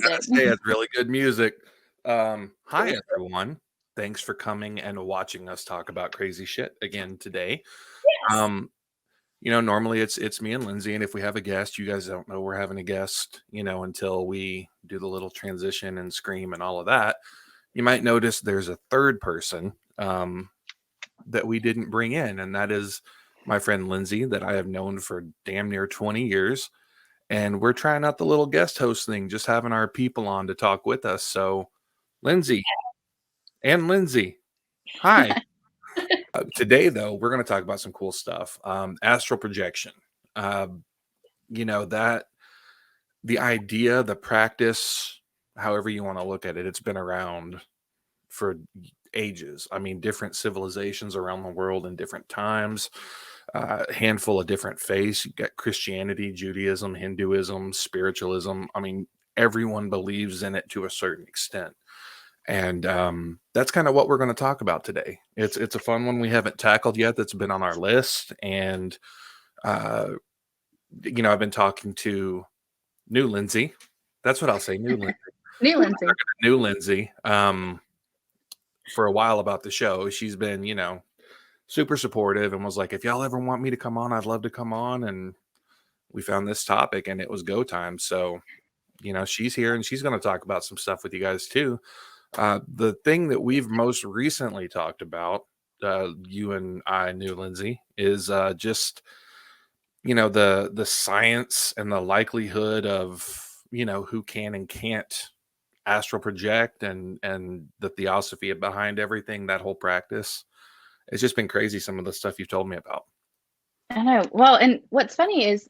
gotta say, it's really good music. Hi everyone. Thanks for coming and watching us talk about crazy shit again today. Yes. Normally it's me and Lindsay, and if we have a guest, you guys don't know we're having a guest, until we do the little transition and scream and all of that. You might notice there's a third person that we didn't bring in, and that is my friend Lindsay, that I have known for damn near 20 years. And we're trying out the little guest host thing, just having our people on to talk with us. So, Lindsay and Lindsay, hi. Today, though, we're going to talk about some cool stuff. Astral projection. That the idea, the practice, however you want to look at it, it's been around for ages. I mean, different civilizations around the world in different times. A handful of different faiths. You got Christianity, Judaism, Hinduism, spiritualism. I mean, everyone believes in it to a certain extent. And that's kind of what we're going to talk about today. It's a fun one we haven't tackled yet that's been on our list. And, I've been talking to new Lindsay. That's what I'll say, new Lindsay. New Lindsay for a while about the show. She's been, super supportive and was like, if y'all ever want me to come on, I'd love to come on. And we found this topic and it was go time. So, she's here and she's going to talk about some stuff with you guys too. The thing that we've most recently talked about, you and I knew, Lindsay, is just, the science and the likelihood of, who can and can't astral project and the theosophy behind everything, that whole practice. It's just been crazy, some of the stuff you've told me about. I know. Well, and what's funny is,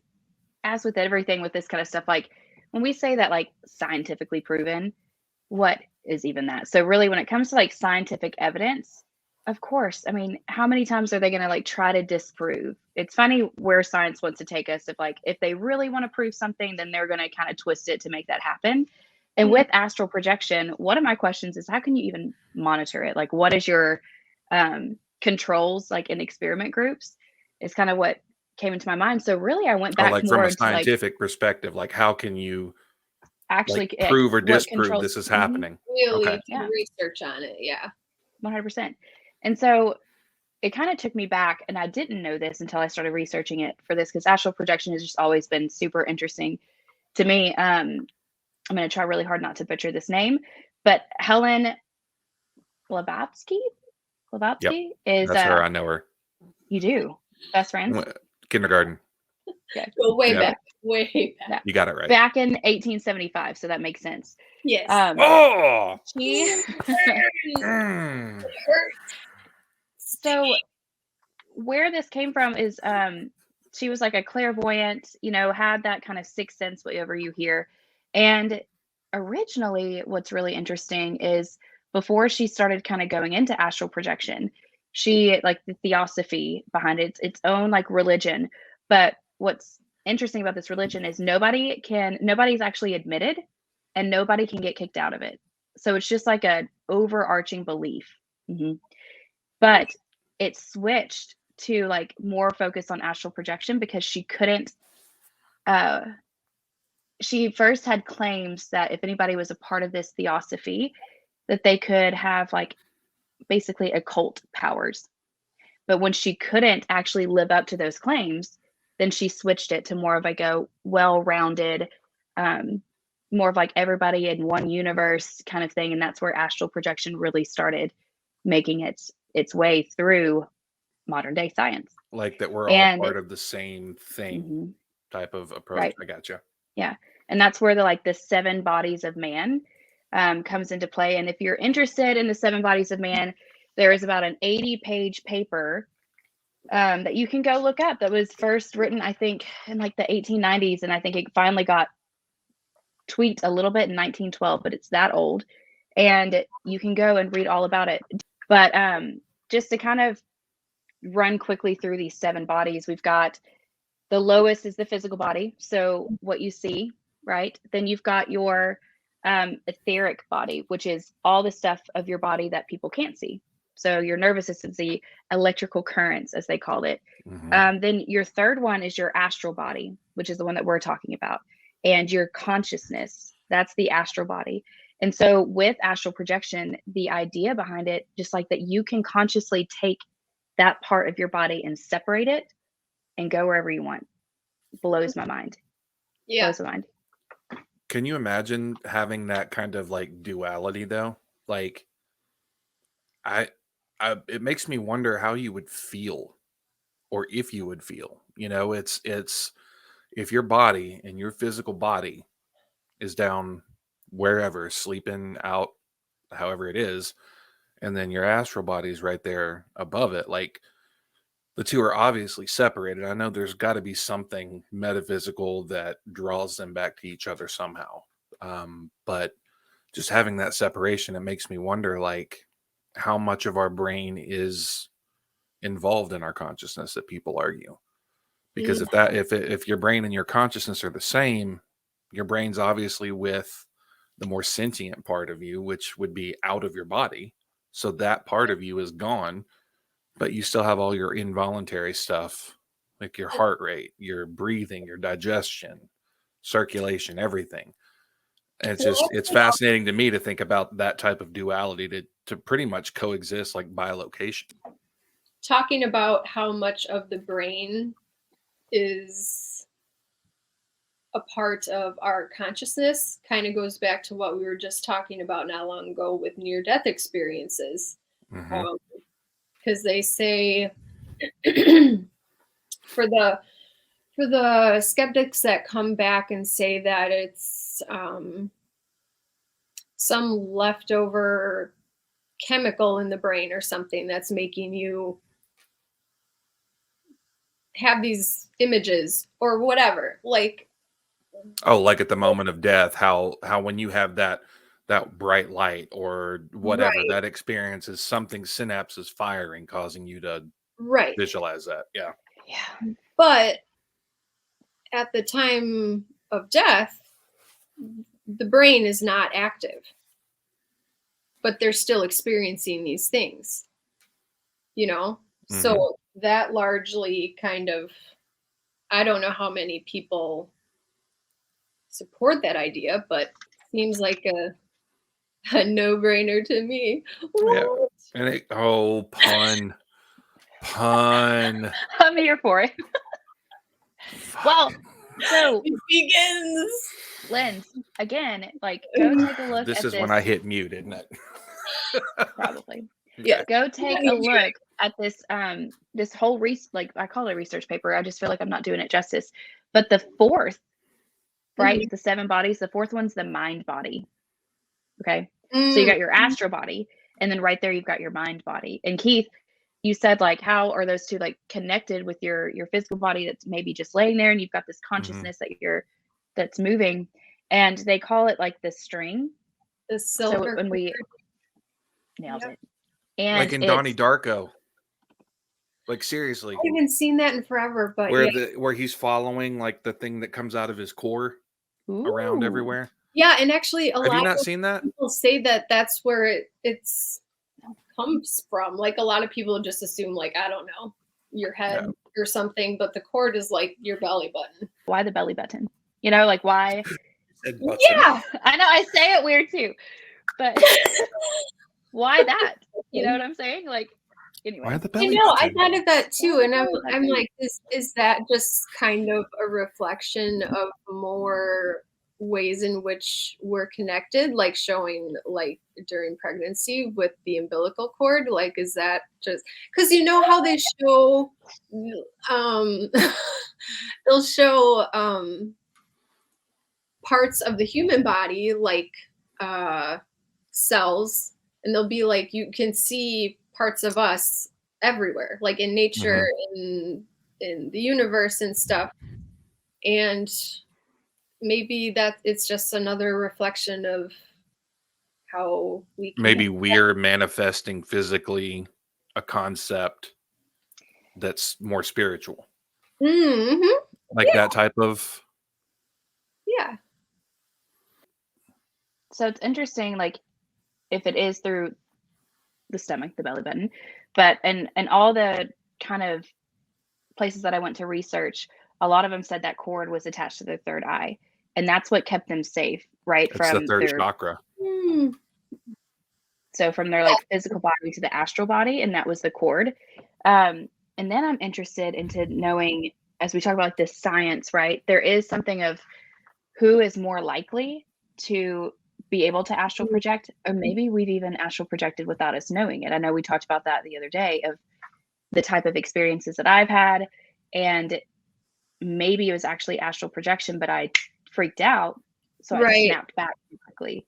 as with everything with this kind of stuff, like when we say that like scientifically proven, what is even that? So really when it comes to like scientific evidence, of course, I mean, how many times are they going to like try to disprove? It's funny where science wants to take us. If they really want to prove something, then they're going to kind of twist it to make that happen. And with astral projection, one of my questions is, how can you even monitor it? Like, what is your controls, like in experiment groups, is kind of what came into my mind. So really I went back like more from a scientific perspective, like how can you actually prove or disprove this is happening? Really do research on it. Yeah. 100%. And so it kind of took me back, and I didn't know this until I started researching it for this, because astral projection has just always been super interesting to me. I'm going to try really hard not to butcher this name, but Helen Blavatsky is that's her. I know her. You do? Best friends? Kindergarten. Okay. Go way back. Way back. Yeah. You got it right. Back in 1875, so that makes sense. Yes. She So where this came from is she was like a clairvoyant, had that kind of sixth sense, whatever you hear. And originally what's really interesting is, before she started kind of going into astral projection, she, like, the theosophy behind it, its own like religion. But what's interesting about this religion is nobody's actually admitted, and nobody can get kicked out of it. So it's just like an overarching belief. But it switched to like more focus on astral projection because she couldn't she first had claims that if anybody was a part of this theosophy, that they could have like basically occult powers. But when she couldn't actually live up to those claims, then she switched it to more of like a well-rounded, more of like everybody in one universe kind of thing. And that's where astral projection really started making its way through modern day science. Like that we're all part of the same thing type of approach. Right. I gotcha. Yeah. And that's where the 7 bodies of man comes into play. And if you're interested in the 7 bodies of man, there is about an 80-page paper that you can go look up that was first written, I think, in like the 1890s. And I think it finally got tweaked a little bit in 1912, but it's that old. And you can go and read all about it. But just to kind of run quickly through these 7 bodies, we've got the lowest is the physical body. So what you see, right? Then you've got your etheric body, which is all the stuff of your body that people can't see. So your nervous system, the electrical currents, as they call it. Then your third one is your astral body, which is the one that we're talking about, and your consciousness, That's the astral body. And so with astral projection, the idea behind it, just like that, you can consciously take that part of your body and separate it and go wherever you want. Blows my mind. Yeah. Blows my mind. Can you imagine having that kind of like duality though? Like it makes me wonder how you would feel, or if you would feel. You know, it's if your body and your physical body is down wherever, sleeping out, however it is, and then your astral body's right there above it. Like the two are obviously separated. I know there's got to be something metaphysical that draws them back to each other somehow. But just having that separation, it makes me wonder, like, how much of our brain is involved in our consciousness that people argue. Because if your brain and your consciousness are the same, your brain's obviously with the more sentient part of you, which would be out of your body. So that part of you is gone, but you still have all your involuntary stuff, like your heart rate, your breathing, your digestion, circulation, everything. And it's fascinating to me to think about that type of duality to pretty much coexist like bilocation. Talking about how much of the brain is a part of our consciousness kind of goes back to what we were just talking about not long ago with near-death experiences. Because they say for the skeptics that come back and say that it's some leftover chemical in the brain or something that's making you have these images or whatever, like like at the moment of death, how when you have that bright light or whatever, right, that experience is something, synapses firing, causing you to right, visualize that. Yeah. but at the time of death the brain is not active, but they're still experiencing these things, you know. So that largely kind of, I don't know how many people support that idea, but seems like a no-brainer to me. Yeah. And pun. I'm here for it. Well, so it begins. Linz, again, like go take a look This at is when I hit mute, isn't it? Probably. Yeah. Go take a look at this this whole like I call it a research paper. I just feel like I'm not doing it justice. But the fourth, right? The 7 bodies, the fourth one's the mind body. Okay. So you got your astral body, and then right there you've got your mind body. And Keith, you said like how are those two like connected with your physical body that's maybe just laying there, and you've got this consciousness that's moving, and they call it like the string. The silver. So when we nailed it. And like in Donnie Darko. Like seriously. I haven't seen that in forever, but where he's following like the thing that comes out of his core around everywhere. Yeah, and actually have you not seen that? People say that that's where it's comes from. Like a lot of people just assume like, I don't know, your head or something, but the cord is like your belly button. Why the belly button? You know, like why? Yeah, I know I say it weird too, but why that? You know what I'm saying? Like, anyway. Why the belly I know. button? I thought of that too, and I'm like, is that just kind of a reflection of more ways in which we're connected, like showing like during pregnancy with the umbilical cord? Like, is that just because you know how they show, they'll show parts of the human body like cells, and they'll be like you can see parts of us everywhere, like in nature, in the universe and stuff. And maybe that it's just another reflection of how we maybe we're manifesting physically a concept that's more spiritual. Like that type of. Yeah. So it's interesting, like if it is through the stomach, the belly button, but and all the kind of places that I went to research, a lot of them said that cord was attached to their third eye. and that's what kept them safe, right? It's the From third their chakra. so from their like physical body to the astral body, and that was the cord. And then I'm interested into knowing, as we talk about like this science, right? There is something of who is more likely to be able to astral project, or maybe we've even astral projected without us knowing it. I know we talked about that the other day of the type of experiences that I've had, and maybe it was actually astral projection, but I freaked out, so I Right. snapped back quickly.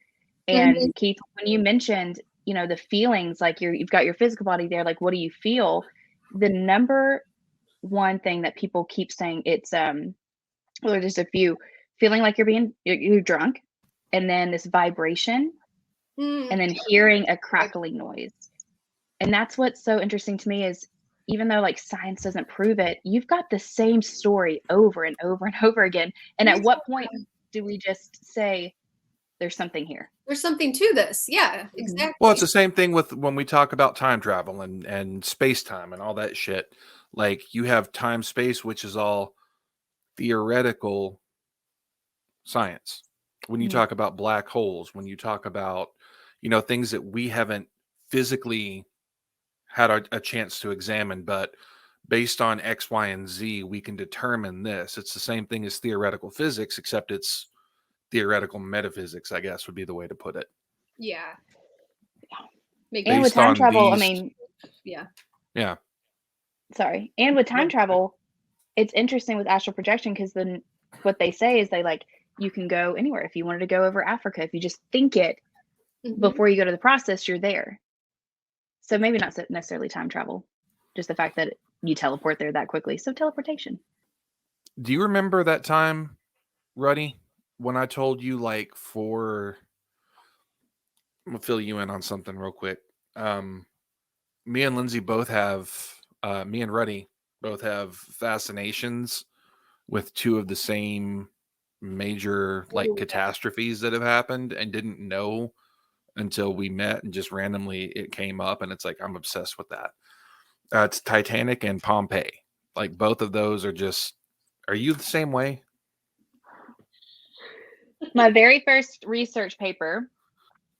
And Keith, when you mentioned, you know, the feelings, like you've got your physical body there, like what do you feel? The number one thing that people keep saying, it's well, there's just a few, feeling like you're drunk, and then this vibration, and then hearing a crackling noise. And that's what's so interesting to me is, even though like science doesn't prove it, you've got the same story over and over and over again. And at what point do we just say there's something here? There's something to this. Yeah, exactly. Well, it's the same thing with when we talk about time travel and space time and all that shit. Like you have time space, which is all theoretical science. When you talk about black holes, when you talk about, you know, things that we haven't physically had a chance to examine, but based on X, Y, and Z, we can determine this. It's the same thing as theoretical physics, except it's theoretical metaphysics, I guess would be the way to put it. Yeah. And with time travel, I mean, yeah. Sorry. And with time travel, it's interesting with astral projection, because then what they say is they like, you can go anywhere. If you wanted to go over Africa, if you just think it before you go to the process, you're there. So maybe not necessarily time travel, just the fact that you teleport there that quickly. So teleportation. Do you remember that time, Ruddy, when I told you I'm gonna fill you in on something real quick. Me and Lindsay both have me and Ruddy both have fascinations with two of the same major like catastrophes that have happened, and didn't know until we met, and just randomly it came up, and it's like I'm obsessed with that. It's Titanic and Pompeii. Like both of those are just. Are you the same way? My very first research paper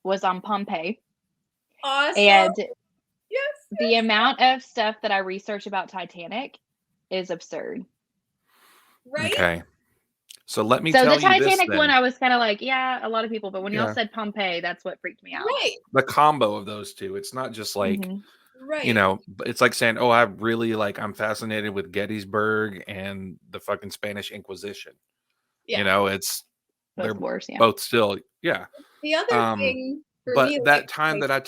was on Pompeii. Awesome. And yes. The amount of stuff that I research about Titanic is absurd. Right? Okay. So let me so tell the you this. Titanic Then. one, I was kind of like, yeah, a lot of people. But when Yeah. y'all said Pompeii, that's what freaked me out. Right. The combo of those two. It's not just like, Right. you know, it's like saying, oh, I really like, I'm fascinated with Gettysburg and the fucking Spanish Inquisition. Yeah. You know, it's they're worse, yeah. both still, yeah. The other thing for but me, that time that I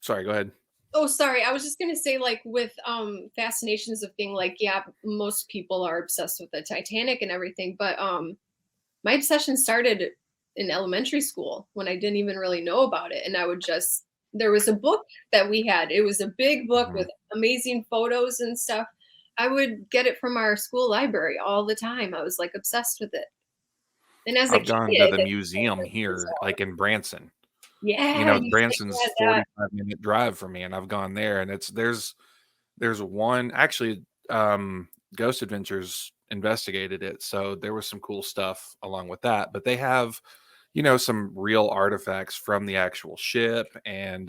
sorry, go ahead. Oh, sorry. I was just gonna say, like, with fascinations of being like, yeah, most people are obsessed with the Titanic and everything, but my obsession started in elementary school when I didn't even really know about it, and I would just there was a book that we had. It was a big book with amazing photos and stuff. I would get it from our school library all the time. I was like obsessed with it. And as I've a gone kid, to the museum here, like in Branson. yeah, You know, Branson's 45-minute drive for me, and I've gone there, and there's one actually. Ghost Adventures investigated it, so there was some cool stuff along with that. But they have, you know, some real artifacts from the actual ship, and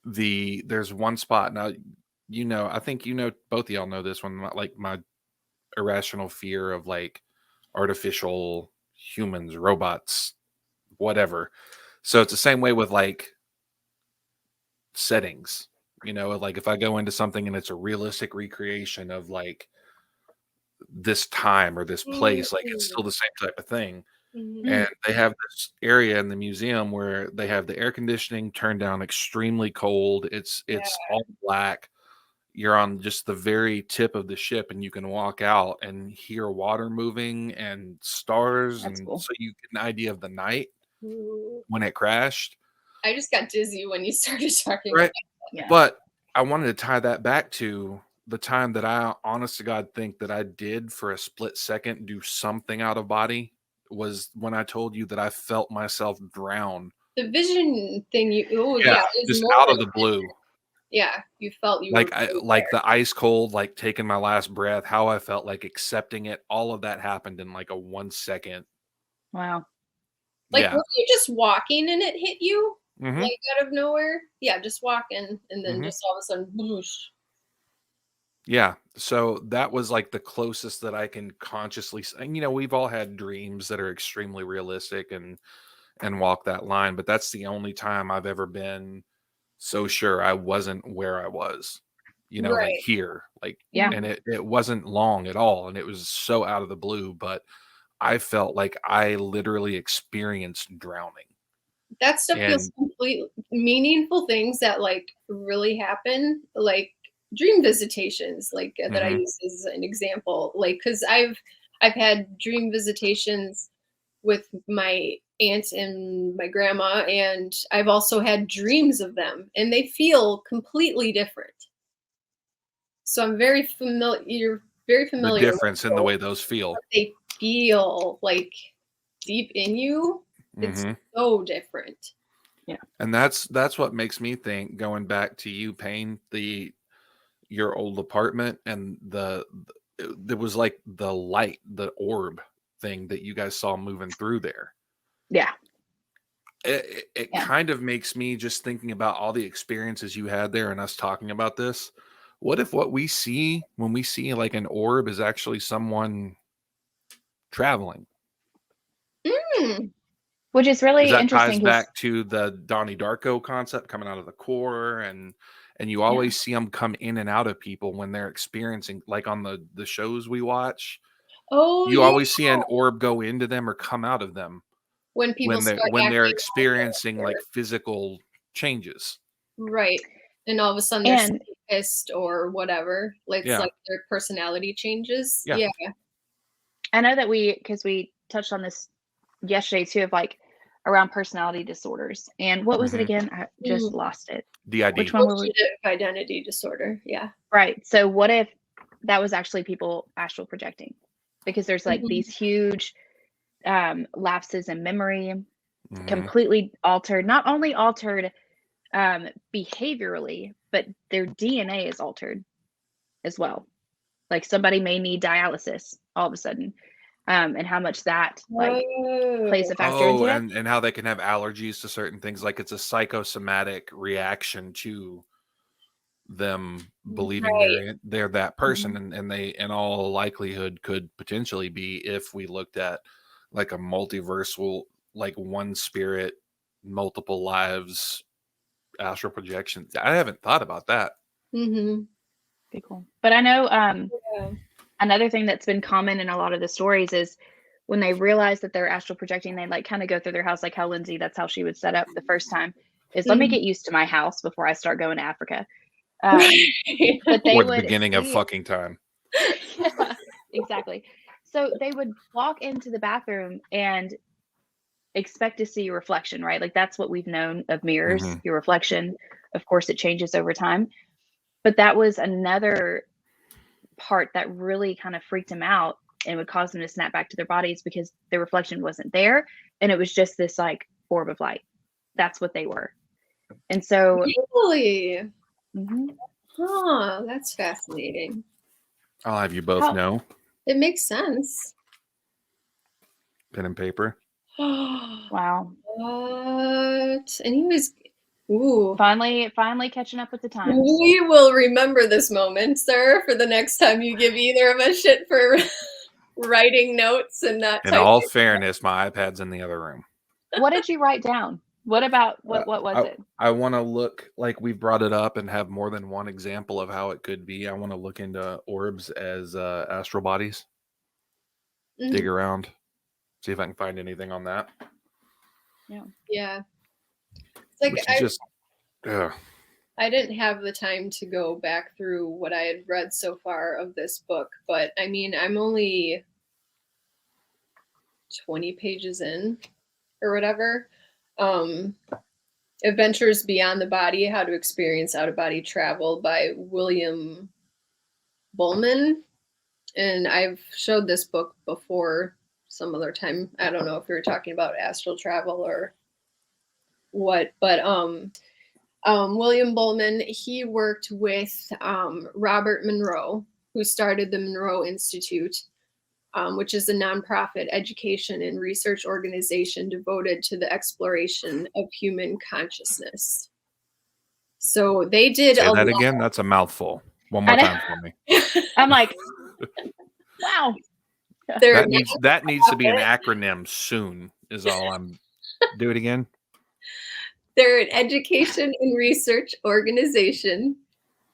there's one spot now. You know, I think you know both of y'all know this one. Like my irrational fear of like artificial humans, robots, whatever. So it's the same way with like settings, you know, like if I go into something and it's a realistic recreation of like this time or this place, like it's still the same type of thing. And they have this area in the museum where they have the air conditioning turned down extremely cold. It's all black. You're on just the very tip of the ship, and you can walk out and hear water moving and stars. That's and cool. So you get an idea of the night when it crashed. I just got dizzy when you started talking. Right. Yeah. But I wanted to tie that back to the time that I honest to God think that I did for a split second do something out of body was when I told you that I felt myself drown. The vision thing, just out of the blue. Yeah, you felt you Like were I really like there. the ice cold, like taking my last breath, how I felt, like accepting it, all of that happened in like a 1 second. Wow. Like, Yeah. were you just walking and it hit you? Mhm. Like, out of nowhere? Yeah, just walking, and then Mhm. just all of a sudden, whoosh. Yeah. So that was like the closest that I can consciously and we've all had dreams that are extremely realistic and walk that line, but that's the only time I've ever been so sure I wasn't where I was. Like Right. here. Like Yeah. and it wasn't long at all and it was so out of the blue, but I felt like I literally experienced drowning. That stuff feels And complete meaningful things that, like, really happen, like dream visitations, like, that I mhm, use as an example, like, because 'cause I've had dream visitations with my aunt and my grandma, and I've also had dreams of them, and they feel completely different. So I'm very familiar. You're very the familiar with difference in the both. way those feel. They feel like deep in you. It's Mhm. so different. And that's what makes me think, going back to you, Payne, your old apartment and there was like the light, the orb thing that you guys saw moving through there. Yeah. It Yeah. kind of makes me just thinking about all the experiences you had there and us talking about this. What if what we see when we see like an orb is actually someone traveling? Hmm. Which is Because really that ties interesting because, back to the Donnie Darko concept coming out of the core, and you yeah. always see them come in and out of people when they're experiencing, like on the shows we watch. Oh, You yeah. always see an orb go into them or come out of them When people start when they're acting experiencing like out, physical changes. right. And all of a sudden they're And pissed or whatever. Like, it's Yeah, like their personality changes. yeah. Yeah. I know that because we touched on this yesterday too, of like around personality disorders. And what was it Hmm. again? I just Mm. lost it. Which DID. one were we? Dissociative identity disorder. Yeah. Right. So what if that was actually people astral projecting? Because there's like Mhm. these huge lapses in memory, Hmm. completely altered, not only altered behaviorally, but their DNA is altered as well. Like somebody may need dialysis all of a sudden, and how much that like plays Oh. a factor Oh, into it. and how they can have allergies to certain things, like it's a psychosomatic reaction to them believing Right. they're that person, Mhm. and they in all likelihood could potentially be, if we looked at like a multiversal, like one spirit, multiple lives, astral projection. I haven't thought about that. Mm-hmm. Be cool. But I know Yeah. another thing that's been common in a lot of the stories is when they realize that they're astral projecting, they like kind of go through their house, like how Lindsay, that's how she would set up the first time, is let me Mhm. get used to my house before I start going to Africa. Right. But they Or the would beginning of see, fucking time. yeah, exactly. So they would walk into the bathroom and expect to see your reflection, right? Like that's what we've known of mirrors, Hmm. your reflection. Of course, it changes over time. But that was another part that really kind of freaked them out and would cause them to snap back to their bodies because the reflection wasn't there. And it was just this like orb of light. That's what they were. And so, Really? mhm. Huh, that's fascinating. I'll have you both How, know. It makes sense. Pen and paper. wow. What? And he was, ooh. Finally catching up with the times. We will remember this moment, sir, for the next time you give either of us shit for writing notes and not In typing. all fairness, my iPad's in the other room. What did you write down? What about what was I, it? I want to look, like we've brought it up and have more than one example of how it could be. I want to look into orbs as astral bodies, dig Mhm. around, see if I can find anything on that. Yeah. Yeah. It's like Which is just, ugh. I didn't have the time to go back through what I had read so far of this book, but I mean, I'm only 20 pages in or whatever. Adventures Beyond the Body: How to Experience Out of Body Travel by William Bulman. And I've showed this book before some other time. I don't know if we were talking about astral travel or what, but William Bulman, he worked with Robert Monroe, who started the Monroe Institute, which is a nonprofit education and research organization devoted to the exploration of human consciousness. So they did Say a that lot. again. That's a mouthful. One more I know. time for me. I'm like, wow. They're That needs to be an acronym soon. Is all I'm. Do it again. They're an education and research organization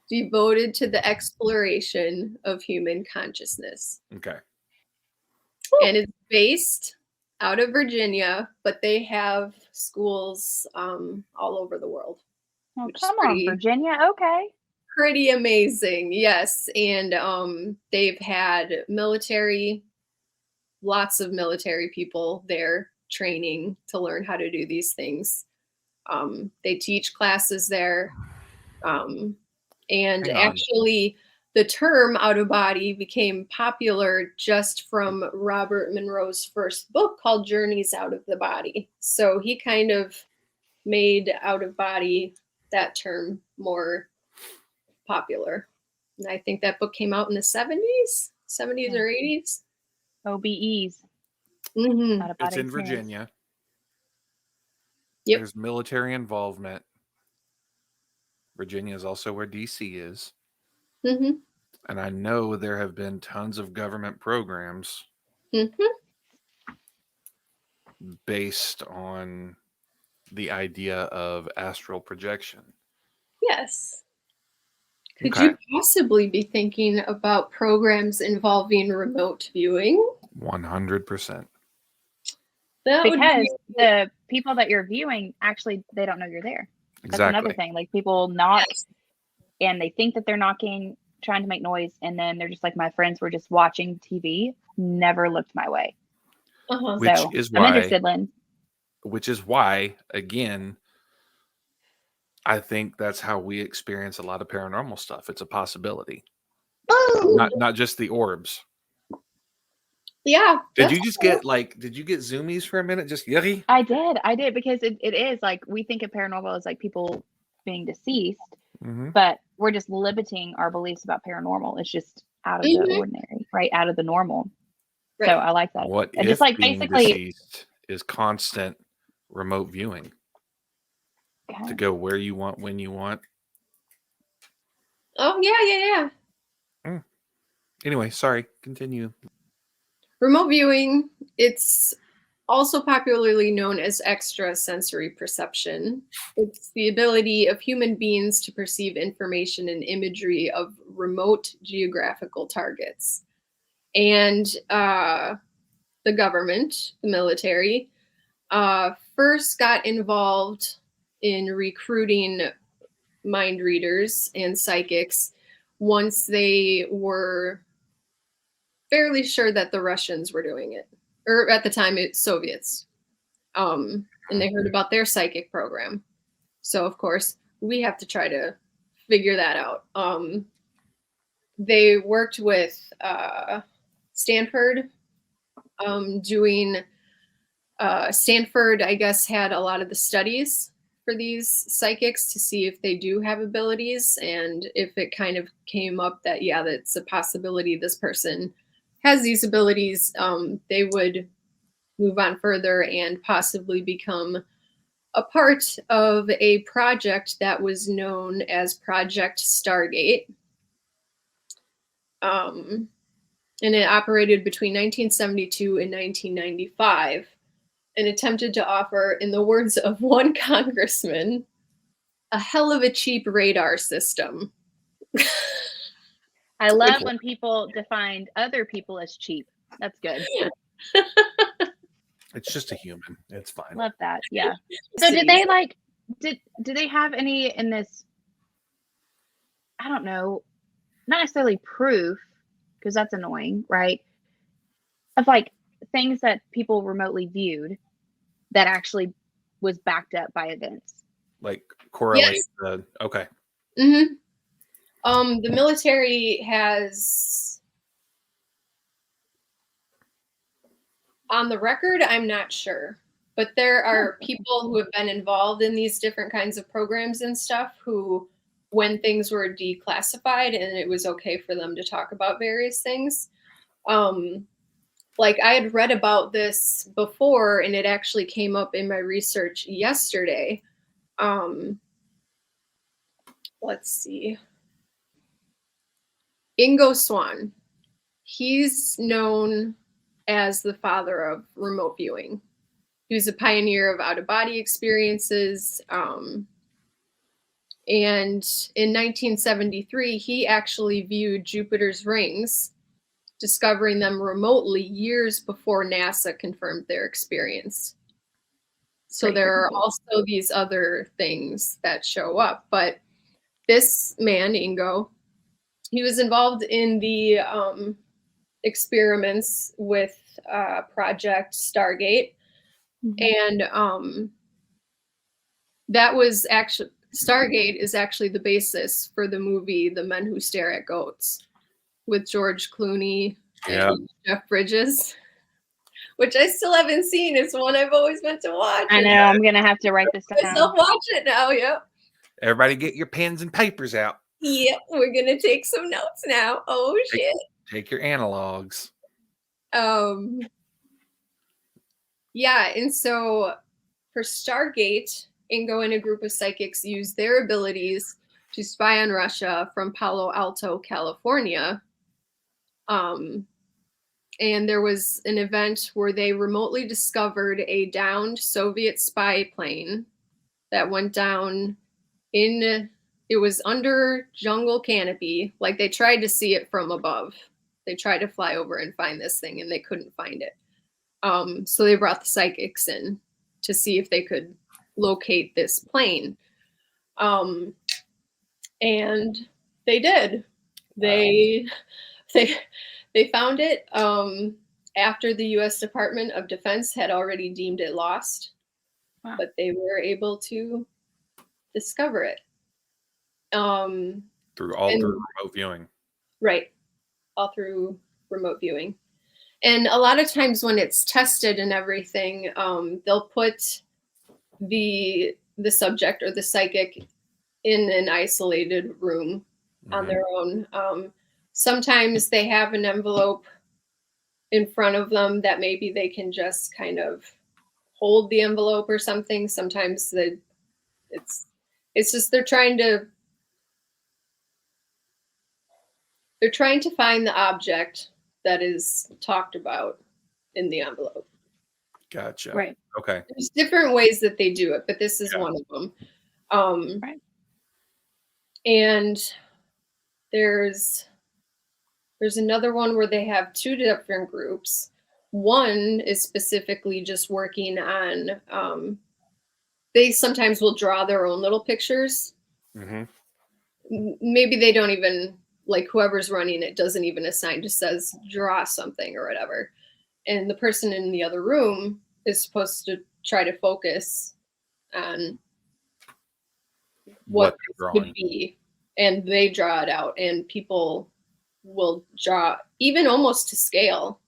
devoted to the exploration of human consciousness. Okay. And it's based out of Virginia, but they have schools all over the world. Oh, which is come on, Virginia. Okay. Pretty amazing, yes. And they've had lots of military people there training to learn how to do these things. They teach classes there. And Hang on. actually, the term out of body became popular just from Robert Monroe's first book called Journeys Out of the Body. So he kind of made out of body, that term, more popular. And I think that book came out in the 70s or 80s. OBEs. Mm-hmm. Out of It's body in experience. Virginia. Yep. There's military involvement. Virginia is also where DC is. Mm-hmm. And I know there have been tons of government programs Mm-hmm. based on the idea of astral projection. Yes. Could Okay. you possibly be thinking about programs involving remote viewing? 100%. That would Because be the people that you're viewing, actually, they don't know you're there. That's another Exactly. thing. Like, people knock and they think that they're knocking, trying to make noise, and then they're just like, my friends were just watching TV, never looked my way. uh-huh. Which So is I'm why, interested, Lynn. again, I think that's how we experience a lot of paranormal stuff. It's a possibility. Not just the orbs. Yeah. Did you get zoomies for a minute? Just yuggy? I did, because it is like, we think of paranormal as like people being deceased, Mm-hmm. but we're just limiting our beliefs about paranormal. It's just out of the ordinary, right? Out of the normal. Right. So I like that. What And if just like being basically deceased is constant remote viewing to go where you want, when you want? Oh, yeah. Anyway, sorry. Continue. Remote viewing, it's also popularly known as extrasensory perception. It's the ability of human beings to perceive information and imagery of remote geographical targets. And the government, the military, first got involved in recruiting mind readers and psychics once they were fairly sure that the Russians were doing it, or at the time it's Soviets, and they heard about their psychic program. So of course we have to try to figure that out. They worked with Stanford, doing Stanford, I guess, had a lot of the studies for these psychics to see if they do have abilities, and if it kind of came up that, yeah, that's a possibility this person has these abilities, they would move on further and possibly become a part of a project that was known as Project Stargate. And it operated between 1972 and 1995 and attempted to offer, in the words of one congressman, a hell of a cheap radar system. I love when people defined other people as cheap. That's good. It's just a human. It's fine. Love that. Yeah. So did they did they have any in this, I don't know, not necessarily proof, because that's annoying, right? Of like things that people remotely viewed that actually was backed up by events. Like correlate Yes. okay. Mm-hmm. The military has, on the record, I'm not sure, But there are people who have been involved in these different kinds of programs and stuff who, when things were declassified and it was okay for them to talk about various things, like I had read about this before and it actually came up in my research yesterday. Let's see. Ingo Swann. He's known as the father of remote viewing. He was a pioneer of out-of-body experiences. And in 1973, he actually viewed Jupiter's rings, discovering them remotely years before NASA confirmed their experience. So there are also these other things that show up. But this man, Ingo, he was involved in the experiments with Project Stargate. And that was actually, Stargate is actually the basis for the movie The Men Who Stare at Goats with George Clooney and Jeff Bridges, which I still haven't seen. It's one I've always meant to watch. I know, I'm going to have to write this down. I'll watch it now, yep. Everybody get your pens and papers out. Yep, we're going to take some notes now. Oh, shit. Take your analogs. Yeah, and so for Stargate, Ingo and a group of psychics used their abilities to spy on Russia from Palo Alto, California. And there was an event where they remotely discovered a downed Soviet spy plane that went down it was under jungle canopy. Like they tried to see it from above. They tried to fly over and find this thing and they couldn't find it. So they brought the psychics in to see if they could locate this plane. And they did. They found it after the U.S. Department of Defense had already deemed it lost. Wow. But they were able to discover it. Through remote viewing. Right. All through remote viewing. And a lot of times when it's tested and everything, they'll put the subject or the psychic in an isolated room on their own. Sometimes they have an envelope in front of them that maybe they can just kind of hold the envelope or something. Sometimes it's just they're trying to find the object that is talked about in the envelope. Gotcha. Right. Okay. There's different ways that they do it, but this is one of them. Right. And there's another one where they have two different groups. One is specifically just working on, they sometimes will draw their own little pictures. Maybe they don't even, like whoever's running it doesn't even assign, just says draw something or whatever. And the person in the other room is supposed to try to focus on what this could be. And they draw it out and people will draw even almost to scale,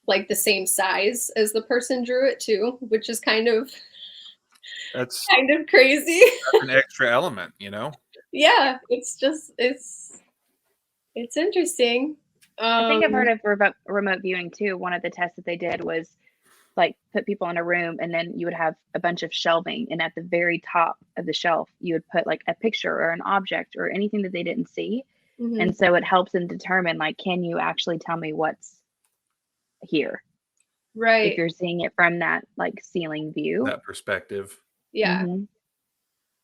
like the same size as the person drew it too, which is kind of crazy. That's an extra element, you know? Yeah, it's interesting. I think I've heard of remote viewing too. One of the tests that they did was like put people in a room and then you would have a bunch of shelving, and at the very top of the shelf you would put like a picture or an object or anything that they didn't see. And so it helps them determine, like, can you actually tell me what's here? Right. If you're seeing it from that like ceiling view. That perspective. Yeah.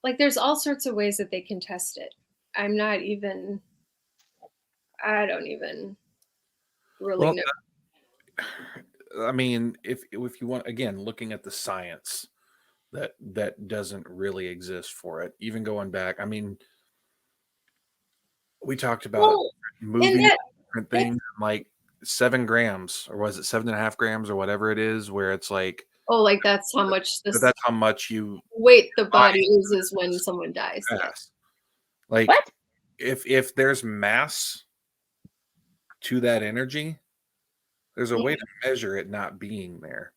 Like there's all sorts of ways that they can test it. I don't even really know. I mean, if you want, again, looking at the science that doesn't really exist for it, even going back, I mean, we talked about moving different things, like 7 grams, or was it 7.5 grams or whatever it is, where it's like, like that's how much you weight the body loses when someone dies. Yes. Like what? If there's mass to that energy, there's a way to measure it not being there.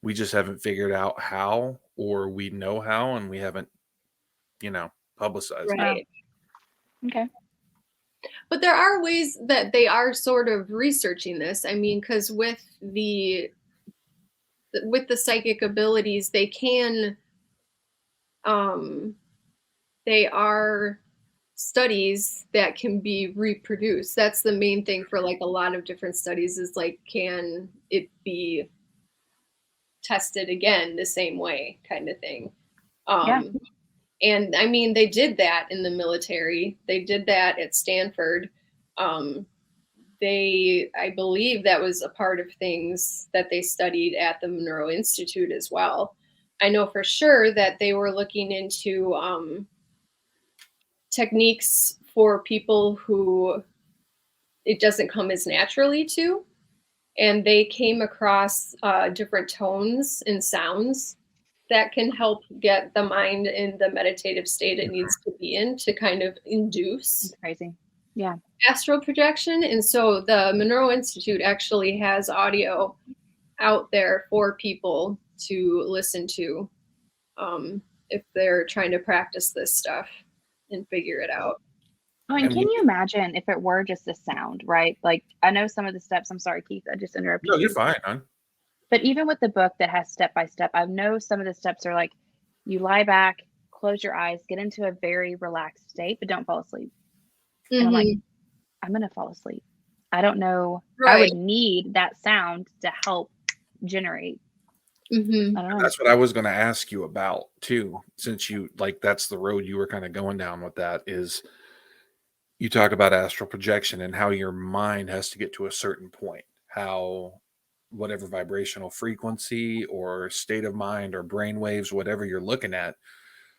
We just haven't figured out how, or we know how, and we haven't, publicized it. Right. Okay. But there are ways that they are sort of researching this. I mean, because with the psychic abilities, they can, they are studies that can be reproduced. That's the main thing for like a lot of different studies is like, can it be tested again the same way kind of thing? Yeah. And I mean, they did that in the military. They did that at Stanford. I believe that was a part of things that they studied at the Monroe Institute as well. I know for sure that they were looking into techniques for people who it doesn't come as naturally to. And they came across different tones and sounds that can help get the mind in the meditative state it needs to be in to kind of induce It's crazy. Yeah. astral projection. And so the Monroe Institute actually has audio out there for people to listen to if they're trying to practice this stuff and figure it out. Oh, and can you imagine if it were just a sound, right? Like, I know some of the steps. I'm sorry, Keith, I just interrupted. No, you're fine, hon. But even with the book that has step by step, I know some of the steps are like, you lie back, close your eyes, get into a very relaxed state, but don't fall asleep. Mm-hmm. And I'm like, I'm going to fall asleep. I don't know. Right. I would need that sound to help generate. Mm-hmm. I don't know. That's what I was going to ask you about too, since you that's the road you were kind of going down with that is you talk about astral projection and how your mind has to get to a certain point, how whatever vibrational frequency or state of mind or brain waves, whatever you're looking at,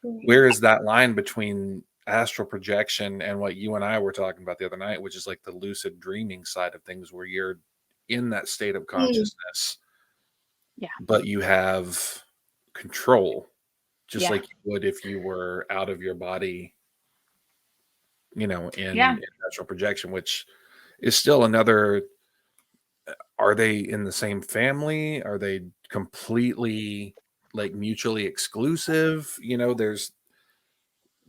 where is that line between astral projection and what you and I were talking about the other night, which is like the lucid dreaming side of things where you're in that state of consciousness. Yeah. But you have control, just Yeah. like you would if you were out of your body, in astral projection, which is still another. Are they in the same family? Are they completely like mutually exclusive? There's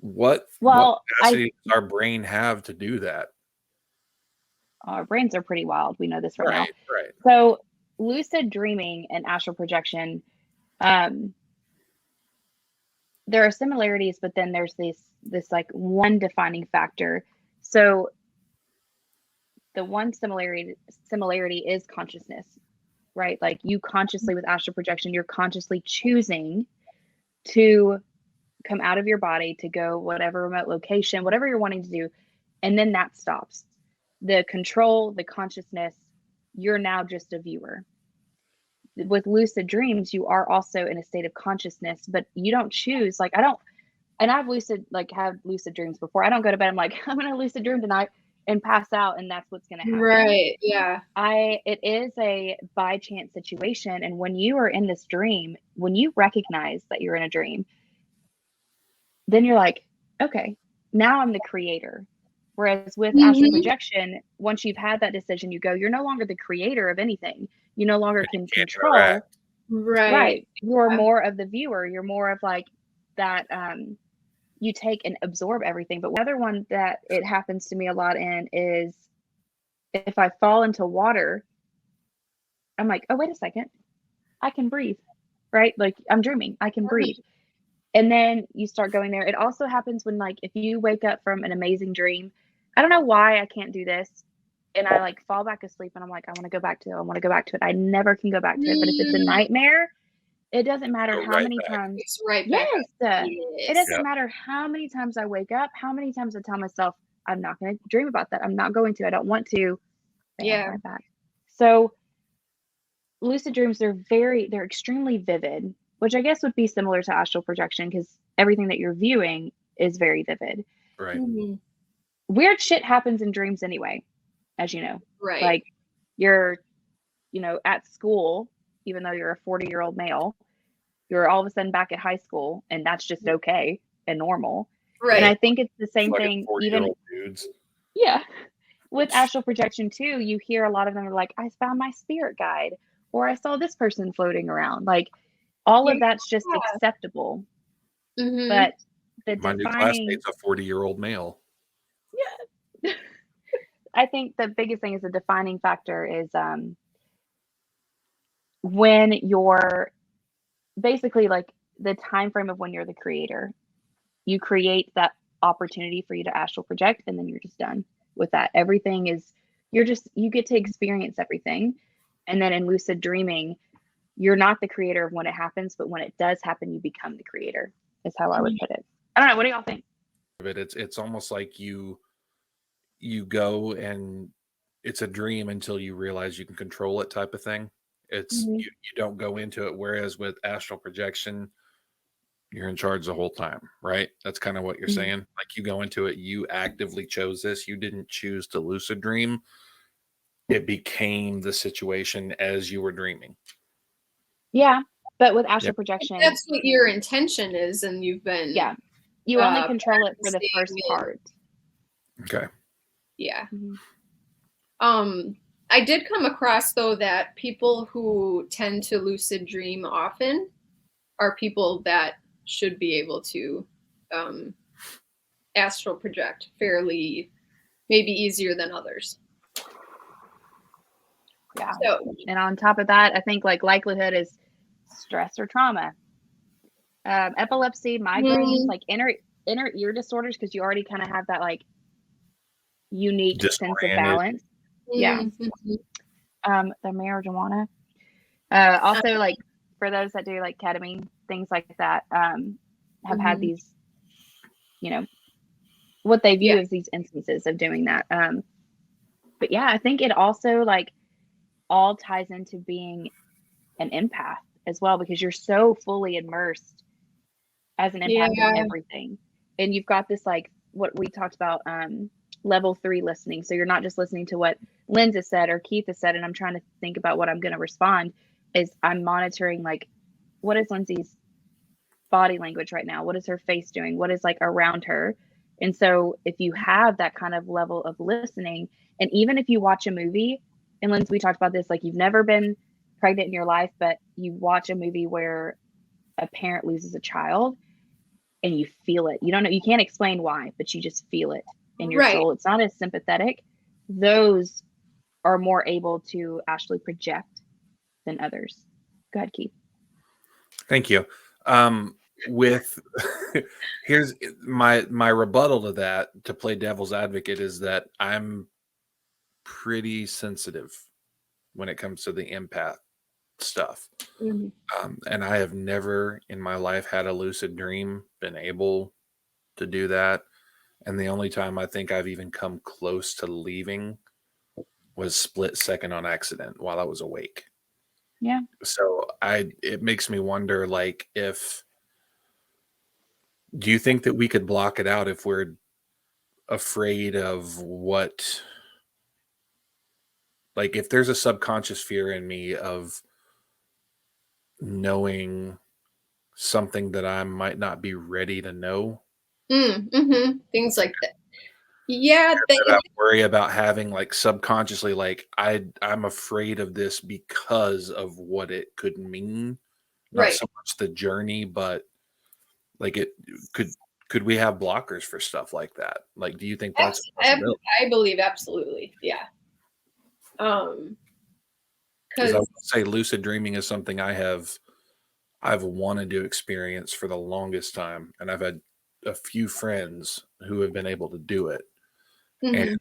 what capacity does our brain have to do that? Our brains are pretty wild. We know this right now. Right. So lucid dreaming and astral projection, there are similarities, but then there's this like one defining factor. So the one similarity is consciousness, right? Like you consciously with astral projection, you're consciously choosing to come out of your body to go whatever remote location, whatever you're wanting to do. And then that stops. The control, the consciousness, you're now just a viewer. With lucid dreams, you are also in a state of consciousness, but you don't choose. Like and I've had lucid dreams before. I don't go to bed. I'm like, I'm going to lucid dream tonight and pass out. And that's what's going to happen. Right. Yeah. It is a by chance situation. And when you are in this dream, when you recognize that you're in a dream, then you're like, okay, now I'm the creator. Whereas with astral projection, once you've had that decision, you're no longer the creator of anything. You no longer can control. Right. You're more of the viewer. You're more of like that. You take and absorb everything. But the other one that it happens to me a lot in is if I fall into water, I'm like, oh, wait a second. I can breathe, right? Like I'm dreaming. I can breathe. And then you start going there. It also happens when like, if you wake up from an amazing dream, I don't know why I can't do this. And I like fall back asleep and I'm like, I want to go back to it. I never can go back to it. But if it's a nightmare, it doesn't matter how many times. It's right yes. back. It doesn't matter how many times I wake up, how many times I tell myself, I'm not going to dream about that. I'm not going to. I don't want to. Right back. So lucid dreams, they're extremely vivid, which I guess would be similar to astral projection because everything that you're viewing is very vivid. Right. Mm-hmm. Weird shit happens in dreams anyway, as you know. Right. Like you're, at school, even though you're a 40-year-old male, you're all of a sudden back at high school and that's just okay and normal. Right. And I think it's the same Like thing. 40-year-old dudes. Yeah. With astral projection too, you hear a lot of them are like, I found my spirit guide, or I saw this person floating around. Like all of that's just Yeah. acceptable. Mhm. But the My new defining, classmate's a 40-year-old male. yeah, I think the biggest thing is the defining factor is when you're basically like the time frame of when you're the creator. You create that opportunity for you to astral project, and then you're just done with that. Everything is you get to experience everything. And then in lucid dreaming, you're not the creator of when it happens, but when it does happen, you become the creator, is how I would put it. I don't know. What do y'all think? It's almost like you go and it's a dream until you realize you can control it, type of thing. It's Mhm. you don't go into it. Whereas with astral projection, you're in charge the whole time, right? That's kind of what you're Mhm. saying. Like you go into it, you actively chose this. You didn't choose to lucid dream. It became the situation as you were dreaming. Yeah. But with astral Yep. If projection, that's what your intention is, and you've been yeah, you only control it for the practicing first it. part. Okay. Yeah. Mhm. I did come across though that people who tend to lucid dream often are people that should be able to astral project fairly, maybe easier than others. Yeah. So And on top of that, I think like likelihood is stress or trauma. Epilepsy, migraines, like inner ear disorders, because you already kind of have that like unique sense of Disoriented. balance. Yeah. The marijuana. Also, like for those that do like ketamine, things like that, have had these, you know, what they view as these instances of doing that. But yeah, I think it also like all ties into being an empath as well, because you're so fully immersed as an empath in everything. And you've got this like what we talked about, level 3 listening. So you're not just listening to what Lindsay said or Keith has said, and I'm trying to think about what I'm going to respond. Is I'm monitoring like what is Lindsay's body language right now? What is her face doing? What is like around her? And so if you have that kind of level of listening, and even if you watch a movie, and Lindsay, we talked about this, like you've never been pregnant in your life, but you watch a movie where a parent loses a child and you feel it. You don't know, you can't explain why, but you just feel it in your soul. It's not as sympathetic. Those are more able to actually project than others. Go ahead, Keith. Thank you. With here's my rebuttal to that, to play devil's advocate, is that I'm pretty sensitive when it comes to the empath stuff. And I have never in my life had a lucid dream, been able to do that. And the only time I think I've even come close to leaving was split second on accident while I was awake. Yeah. So it makes me wonder, like, do you think that we could block it out if we're afraid of what, like, if there's a subconscious fear in me of knowing something that I might not be ready to know? Things like that. Yeah, That I worry about having, like, subconsciously, like, I'm afraid of this because of what it could mean. Not so much the journey, but like it could we have blockers for stuff like that? Like, do you think that's a possibility? I believe absolutely, yeah. Because I Because would say lucid dreaming is something I've wanted to experience for the longest time, and I've had a few friends who have been able to do it. And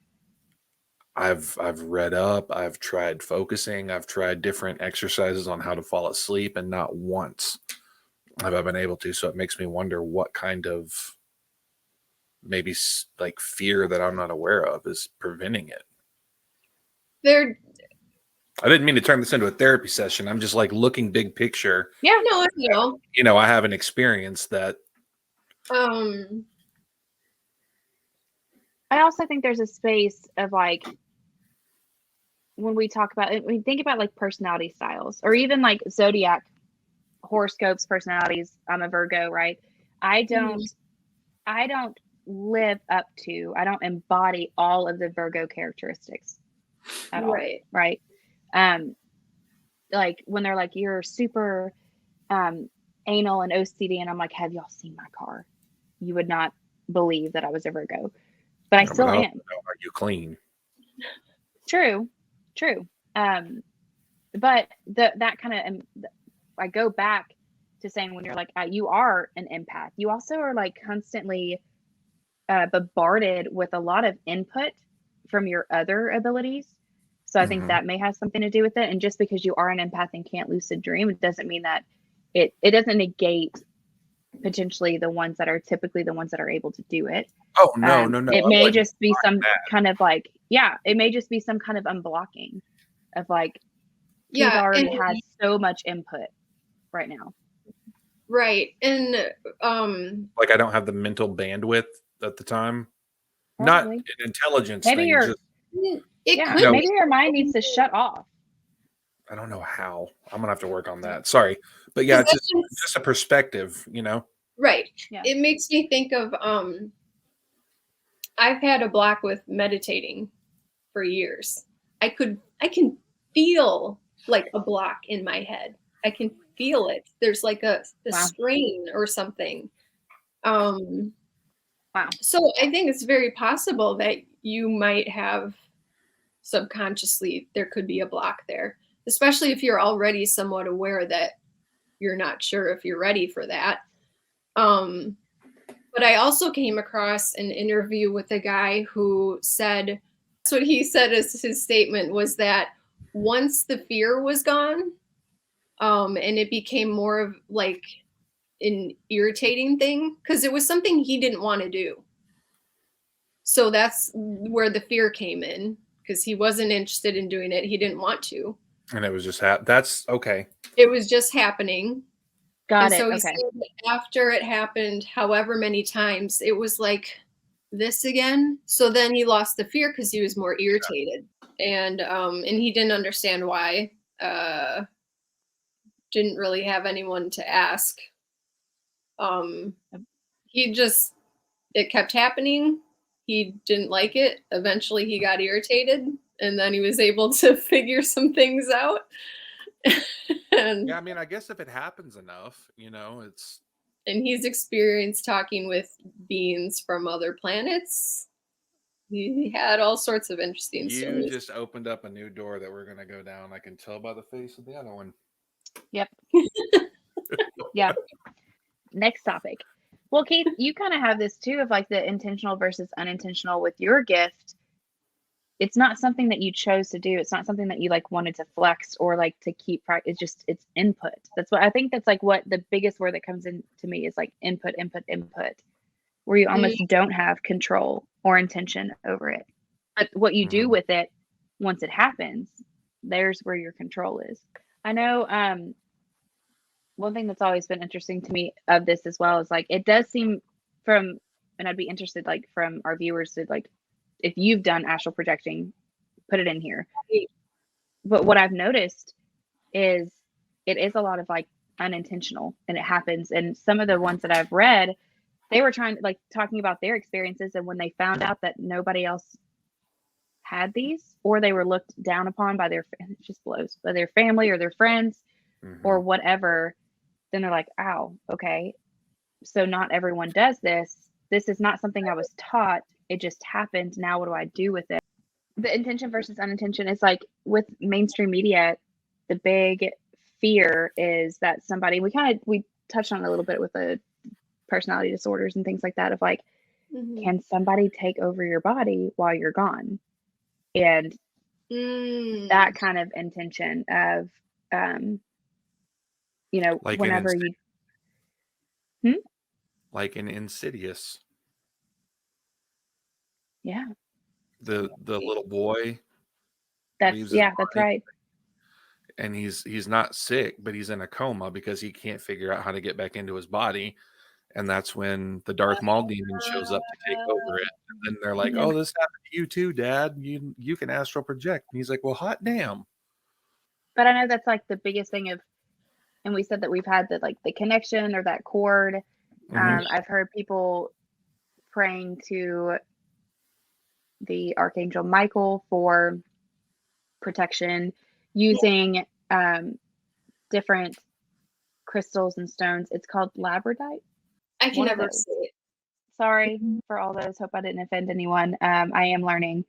I've read up, I've tried focusing, I've tried different exercises on how to fall asleep, and not once have I been able to. So it makes me wonder what kind of maybe like fear that I'm not aware of is preventing it. I didn't mean to turn this into a therapy session. I'm just like looking big picture. Yeah, no, I know. You know, I have an experience that. I also think there's a space of like when we talk about it, we think about like personality styles or even like zodiac horoscopes, personalities. I'm a Virgo, right? I don't live up to, I don't embody all of the Virgo characteristics at all. Right. like when they're like, you're super anal and OCD, and I'm like, have y'all seen my car? You would not believe that I was a Virgo, but I No, still but I am. also know, are you clean? True. But that kind of, I go back to saying when you're like, you are an empath, you also are like constantly bombarded with a lot of input from your other abilities. So I think that may have something to do with it. And just because you are an empath and can't lucid dream, it doesn't mean that it doesn't negate potentially the ones that are typically the ones that are able to do it. Oh, no. It I may wasn't just be some that. kind of like, it may just be some kind of unblocking of like, he's Yeah, already and- has so much input right now. Right. And Like I don't have the mental bandwidth at the time. Not Probably. an intelligence Maybe thing. your Just, it yeah, could maybe be. your mind needs to shut off. I don't know how. I'm gonna have to work on that. Sorry, but yeah, it's just a perspective, you know. Right. Yeah. It makes me think of I've had a block with meditating for years. I can feel like a block in my head. I can feel it. There's like a Wow. strain or something. Wow. So I think it's very possible that you might have subconsciously, there could be a block there, especially if you're already somewhat aware that you're not sure if you're ready for that. But I also came across an interview with a guy who said, that's what he said as his statement was that once the fear was gone, and it became more of like an irritating thing, because it was something he didn't want to do. So that's where the fear came in, because he wasn't interested in doing it. He didn't want to. And it was just that's okay. It was just happening. Got And it. so he Okay. said that after it happened, however many times, it was like this again. So then he lost the fear because he was more irritated, and he didn't understand why. Didn't really have anyone to ask. It kept happening. He didn't like it. Eventually, he got irritated, and then he was able to figure some things out. Yeah, I mean, I guess if it happens enough, you know, it's. And he's experienced talking with beings from other planets. He had all sorts of interesting stories. You just opened up a new door that we're gonna go down. I can tell by the face of the other one. Yep. Yeah. Next topic. Well, Keith, you kind of have this too of like the intentional versus unintentional with your gift. It's not something that you chose to do. It's not something that you like wanted to flex or like to keep. It's input. That's what I think. That's like what the biggest word that comes in to me is like input, where you almost don't have control or intention over it. But what you do with it once it happens, there's where your control is. I know one thing that's always been interesting to me of this as well is like it does seem and I'd be interested like from our viewers to like if you've done astral projecting, put it in here. But what I've noticed is it is a lot of like unintentional and it happens. And some of the ones that I've read, they were talking about their experiences, and when they found out that nobody else had these, or they were looked down upon by it just blows, by their family or their friends or whatever, then they're like, ow, okay. So not everyone does this. This is not something I was taught. It just happened. Now what do I do with it? The intention versus unintention is like with mainstream media, the big fear is that somebody, we touched on it a little bit with the personality disorders and things like that of like, can somebody take over your body while you're gone? And that kind of intention of, like whenever like an Insidious. Yeah. The little boy. That's right. And he's not sick, but he's in a coma because he can't figure out how to get back into his body. And that's when the Darth Maul demon shows up to take over it. And then they're like, oh, this happened to you too, Dad. You can astral project. And he's like, well, hot damn. But I know that's like the biggest thing and we said that we've had the connection or that cord. I've heard people praying to the Archangel Michael for protection, using different crystals and stones. It's called labradorite. I can One of never those. say it. Sorry for all those. Hope I didn't offend anyone. I am learning.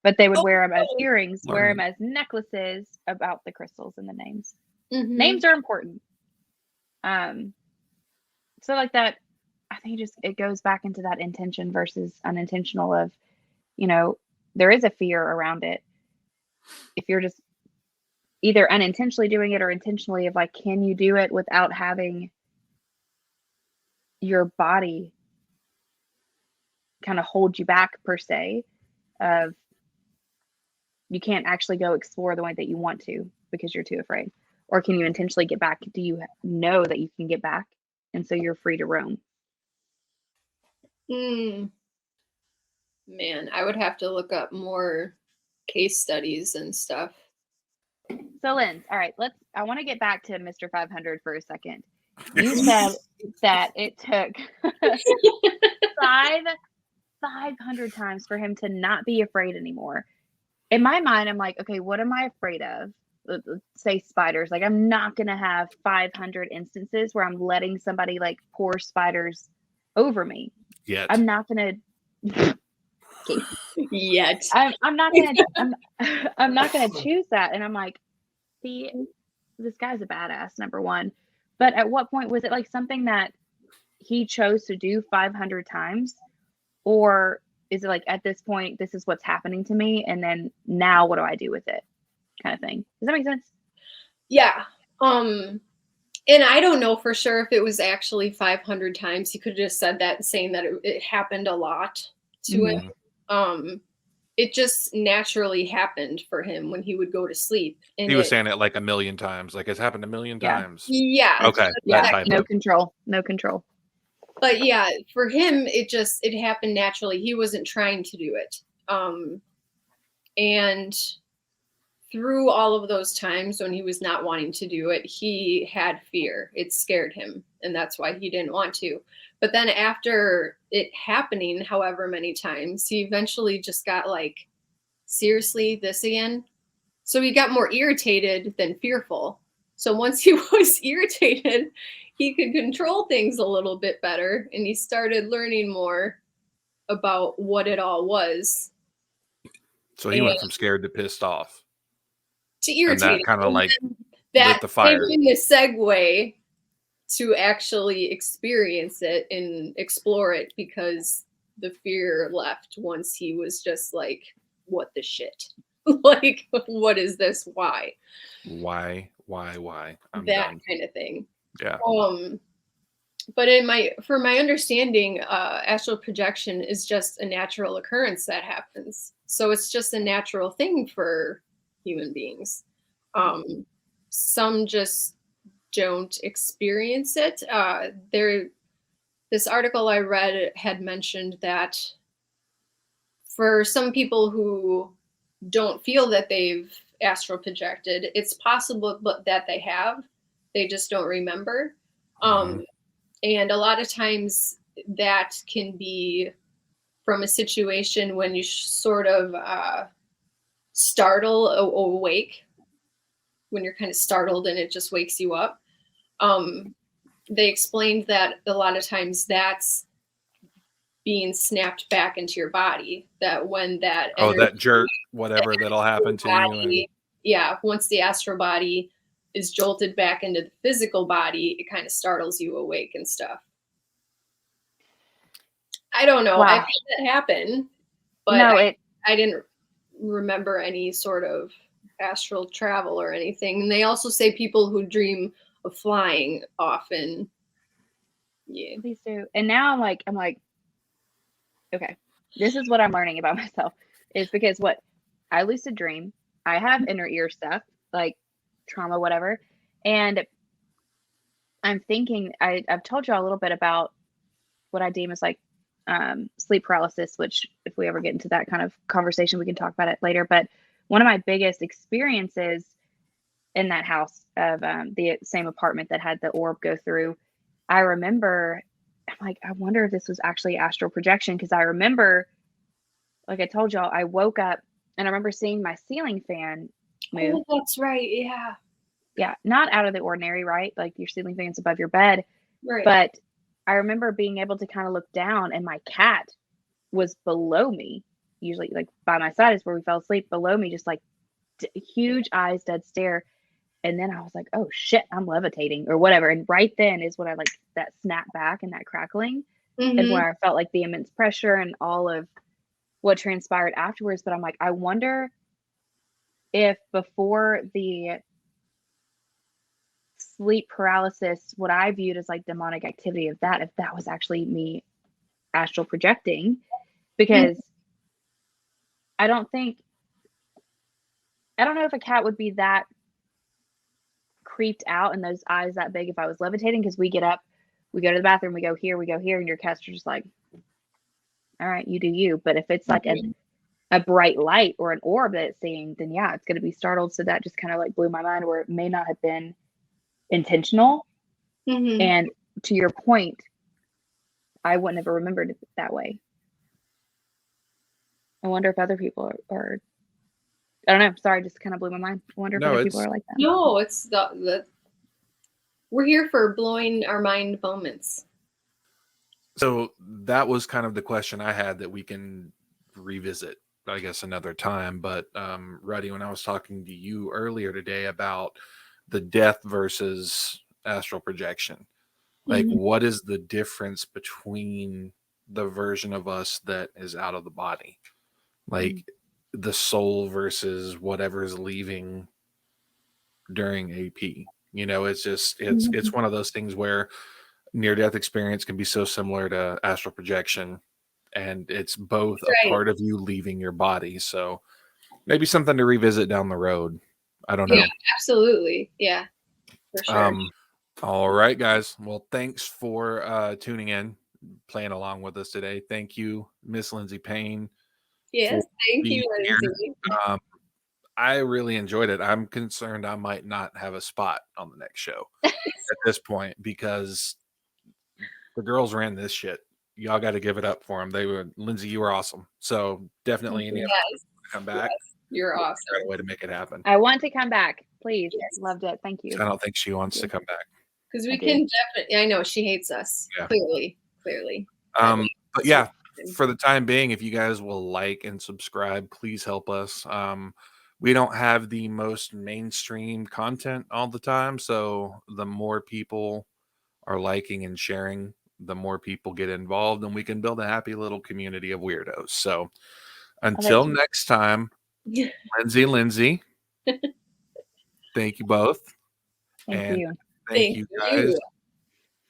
But they would wear them as earrings, wear them as necklaces about the crystals and the names. Mhm. Names are important. So like that, I think it goes back into that intention versus unintentional of, you know, there is a fear around it. If you're just either unintentionally doing it or intentionally of like, can you do it without having your body kind of hold you back per se of you can't actually go explore the way that you want to because you're too afraid? Or can you intentionally get back? Do you know that you can get back? And so you're free to roam. Man, I would have to look up more case studies and stuff. So Linz, all right, I want to get back to Mr. 500 for a second. You said that it took 500 times for him to not be afraid anymore. In my mind, I'm like, okay, what am I afraid of? Let's say spiders. Like, I'm not going to have 500 instances where I'm letting somebody like pour spiders over me. Yet. I'm not going to. Yet. I'm not going to. I'm not going to choose that. And I'm like, see, this guy's a badass, number one. But at what point was it like something that he chose to do 500 times? Or is it like at this point, this is what's happening to me, and then now what do I do with it, kind of thing? Does that make sense? Yeah. And I don't know for sure if it was actually 500 times. He could have just said that, saying that it happened a lot to him. It just naturally happened for him when he would go to sleep. And he was saying it like a million times. Like, it's happened a million times. Yeah. Okay. Yeah. No control. No control. But yeah, for him, it happened naturally. He wasn't trying to do it. And through all of those times when he was not wanting to do it, he had fear. It scared him. And that's why he didn't want to. But then after it happening, however many times, he eventually just got like, seriously, this again? So he got more irritated than fearful. So once he was irritated, he could control things a little bit better, and he started learning more about what it all was. So he went from scared to pissed off. To irritated. And that kind of like lit the fire. Gave him the segue to actually experience it and explore it, because the fear left once he was just like, what the shit? Like, what is this? Why? Why? I'm that done. kind of thing. Yeah. But for my understanding, astral projection is just a natural occurrence that happens. So it's just a natural thing for human beings. Some just don't experience it. This article I read had mentioned that for some people who don't feel that they've astral projected, it's possible that they have. They just don't remember. And a lot of times that can be from a situation when you sort of startle awake, when you're kind of startled and it just wakes you up. They explained that a lot of times that's being snapped back into your body, that when that that jerk, whatever that'll happen to you. Yeah, once the astral body is jolted back into the physical body, it kind of startles you awake and stuff. I don't know. Wow. I've had that happen, but no, I didn't remember any sort of astral travel or anything. And they also say people who dream of flying often. Yeah. Please do. And now I'm like, okay, this is what I'm learning about myself, is because what I lucid dream, I have inner ear stuff, like trauma, whatever. And I'm thinking, I've told you a little bit about what I deem as like sleep paralysis, which if we ever get into that kind of conversation, we can talk about it later. But one of my biggest experiences in that house of the same apartment that had the orb go through, I remember, I'm like, I wonder if this was actually astral projection, because I remember, like I told y'all, I woke up and I remember seeing my ceiling fan move. Oh, that's right. Yeah. Yeah, not out of the ordinary, right? Like your ceiling fans above your bed. Right. But I remember being able to kind of look down, and my cat was below me. Usually, like by my side is where we fell asleep. Below me, just like huge eyes, dead stare. And then I was like, oh shit, I'm levitating or whatever. And right then is when I like that snap back and that crackling is when I felt like the immense pressure and all of what transpired afterwards. But I'm like, I wonder if before the sleep paralysis, what I viewed as like demonic activity of that, if that was actually me astral projecting, because I don't know if a cat would be that creeped out and those eyes that big if I was levitating, because we get up, we go to the bathroom, we go here, and your cats are just like, all right, you do you. But if it's like a bright light or an orb that it's seeing, then yeah, it's going to be startled. So that just kind of like blew my mind, where it may not have been intentional. And to your point, I wouldn't have remembered it that way. I wonder if other people are I don't know. Sorry, just kind of blew my mind. I wonder if other people are like that. No, it's the we're here for blowing our mind moments. So that was kind of the question I had that we can revisit, I guess, another time. But Ruddy, when I was talking to you earlier today about the death versus astral projection, like what is the difference between the version of us that is out of the body? Like the soul versus whatever is leaving during AP. You know, it's just it's one of those things where near-death experience can be so similar to astral projection, and it's both a part of you leaving your body. So maybe something to revisit down the road. I don't know. Yeah, absolutely. Yeah, for sure. All right, guys. Well, thanks for tuning in, playing along with us today. Thank you, Miss Lindsay Payne. Yes, thank you, Lindsay. I really enjoyed it. I'm concerned I might not have a spot on the next show at this point, because the girls ran this shit. Y'all got to give it up for them. Lindsay, you were awesome. So definitely any come back. Yes, you're awesome. A way to make it happen. I want to come back. Please. Yes. Loved it. Thank you. I don't think she wants to come back. Because we can definitely, I know she hates us. Yeah. Clearly. But yeah, for the time being, if you guys will like and subscribe, please help us. We don't have the most mainstream content all the time, so the more people are liking and sharing, the more people get involved, and we can build a happy little community of weirdos. So until next time, Lindsay, thank you both. Thank you. Thank you guys.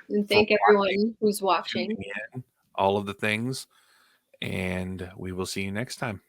And thank everyone who's watching. All of the things. And we will see you next time.